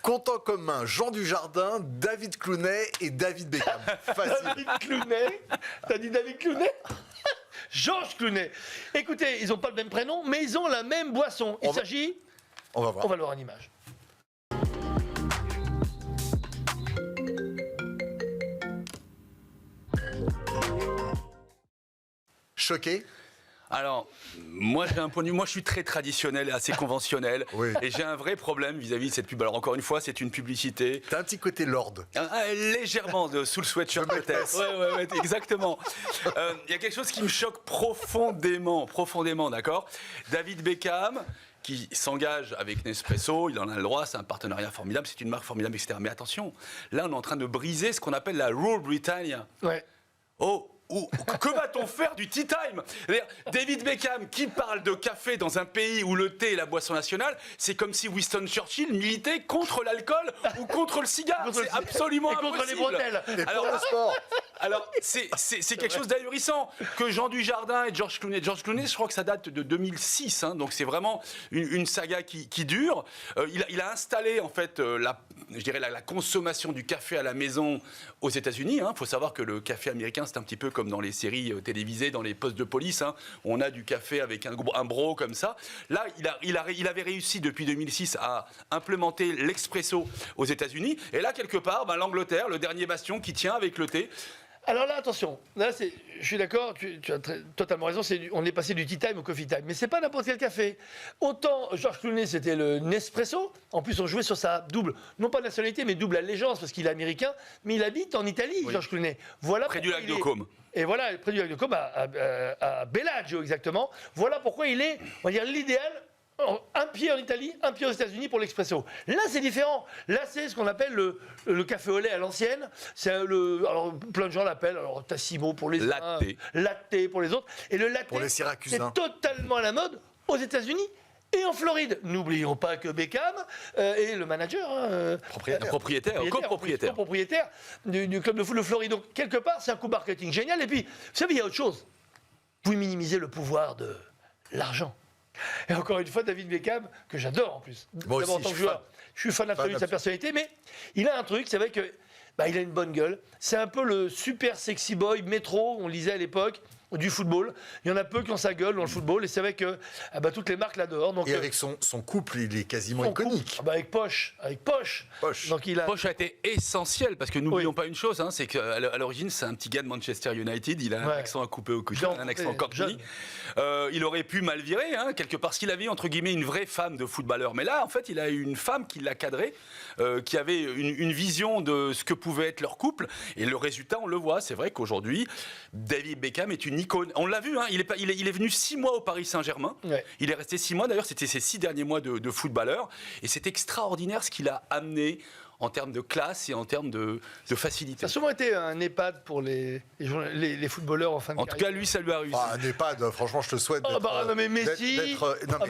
Compte en commun, Jean Dujardin, David Clooney et David Beckham. Facile. David Clooney. T'as dit David Clooney? Georges Clooney. Écoutez, ils n'ont pas le même prénom, mais ils ont la même boisson. Il s'agit... On va voir. On va le voir en image. Choqué? Alors, moi j'ai un point de vue, moi je suis très traditionnel et assez conventionnel, Oui. et j'ai un vrai problème vis-à-vis de cette pub. Alors encore une fois, c'est une publicité. T'as un petit côté lord. Légèrement sous le sweatshirt Je me peut-être. Ouais, exactement. Il y a quelque chose qui me choque profondément, d'accord. David Beckham, qui s'engage avec Nespresso, il en a le droit, c'est un partenariat formidable, c'est une marque formidable, etc. Mais attention, là on est en train de briser ce qu'on appelle la Rule Britannia. Ouais. Oh, que va-t-on faire du tea time? David Beckham qui parle de café dans un pays où le thé est la boisson nationale, c'est comme si Winston Churchill militait contre l'alcool ou contre le cigare. C'est absolument impossible. contre les bretelles. Et pour le sport. Alors, c'est quelque chose d'ahurissant que Jean Dujardin et George Clooney. George Clooney, je crois que ça date de 2006, hein, donc c'est vraiment une saga qui dure. Il a installé en fait la consommation du café à la maison aux États-Unis. Il faut savoir que le café américain, c'est un petit peu comme dans les séries télévisées, dans les postes de police. Hein. On a du café avec un bro comme ça. Là, il avait réussi depuis 2006 à implémenter l'expresso aux États-Unis. Et là, quelque part, l'Angleterre, le dernier bastion qui tient avec le thé. Alors là, attention, là, je suis d'accord, tu as totalement raison, on est passé du tea time au coffee time, mais c'est pas n'importe quel café. Autant Georges Clooney, c'était le Nespresso, en plus on jouait sur sa double, non pas nationalité, mais double allégeance, parce qu'il est américain, mais il habite en Italie, Georges Clooney. Voilà près du lac de Côme. Et voilà, près du lac de Côme, à Bellagio exactement. Voilà pourquoi il est, on va dire, l'idéal. Un pied en Italie, un pied aux États-Unis pour l'expresso. Là, c'est différent. Là, c'est ce qu'on appelle le café au lait à l'ancienne. Alors, plein de gens l'appellent. Alors, Tassimo pour les uns, latte pour les autres. Et le latte, Pour les Syracusains. c'est totalement à la mode aux États-Unis et en Floride. N'oublions pas que Beckham est le manager, copropriétaire du club de foot de Floride. Donc, quelque part, c'est un coup marketing génial. Et puis, vous savez, il y a autre chose. Vous minimisez le pouvoir de l'argent. Et encore une fois, David Beckham, que j'adore en plus. Moi aussi, en tant que joueur, je suis fan absolu de sa personnalité, mais il a un truc, c'est vrai que il a une bonne gueule. C'est un peu le super sexy boy métro, on lisait à l'époque, du football. Il y en a peu qui ont sa gueule dans le football, et c'est vrai que toutes les marques l'adorent. Donc, et avec son couple, il est quasiment iconique. Avec Posh. Donc Posh a été essentiel, parce que n'oublions pas une chose, hein, c'est qu'à l'origine, c'est un petit gars de Manchester United, il a un accent à couper au couteau, un accent cockney. Il aurait pu mal virer, hein, quelque part, parce qu'il avait, entre guillemets, une vraie femme de footballeur. Mais là, en fait, il a eu une femme qui l'a cadré, qui avait une vision de ce que pouvait être leur couple, et le résultat, on le voit. C'est vrai qu'aujourd'hui, David Beckham est une icône. On l'a vu, hein, il est venu 6 mois au Paris Saint-Germain. Ouais. Il est resté 6 mois. D'ailleurs, c'était ses 6 derniers mois de footballeur. Et c'est extraordinaire ce qu'il a amené en termes de classe et en termes de facilité. Ça a souvent été un EHPAD pour les footballeurs en fin de carrière. En tout cas, lui, ça lui a réussi. Un EHPAD, franchement, je te souhaite d'être... non, mais Messi...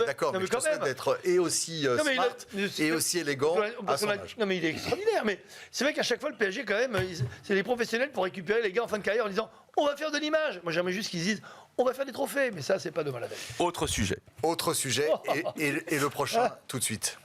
d'accord, mais je te souhaite d'être et aussi smart et aussi élégant à son âge. Non, mais il est extraordinaire. Mais c'est vrai qu'à chaque fois, le PSG, quand même, c'est des professionnels pour récupérer les gars en fin de carrière en disant « On va faire de l'image ». Moi, j'aimerais juste qu'ils disent « On va faire des trophées ». Mais ça, c'est pas demain la veille. Autre sujet. Et le prochain, tout de suite.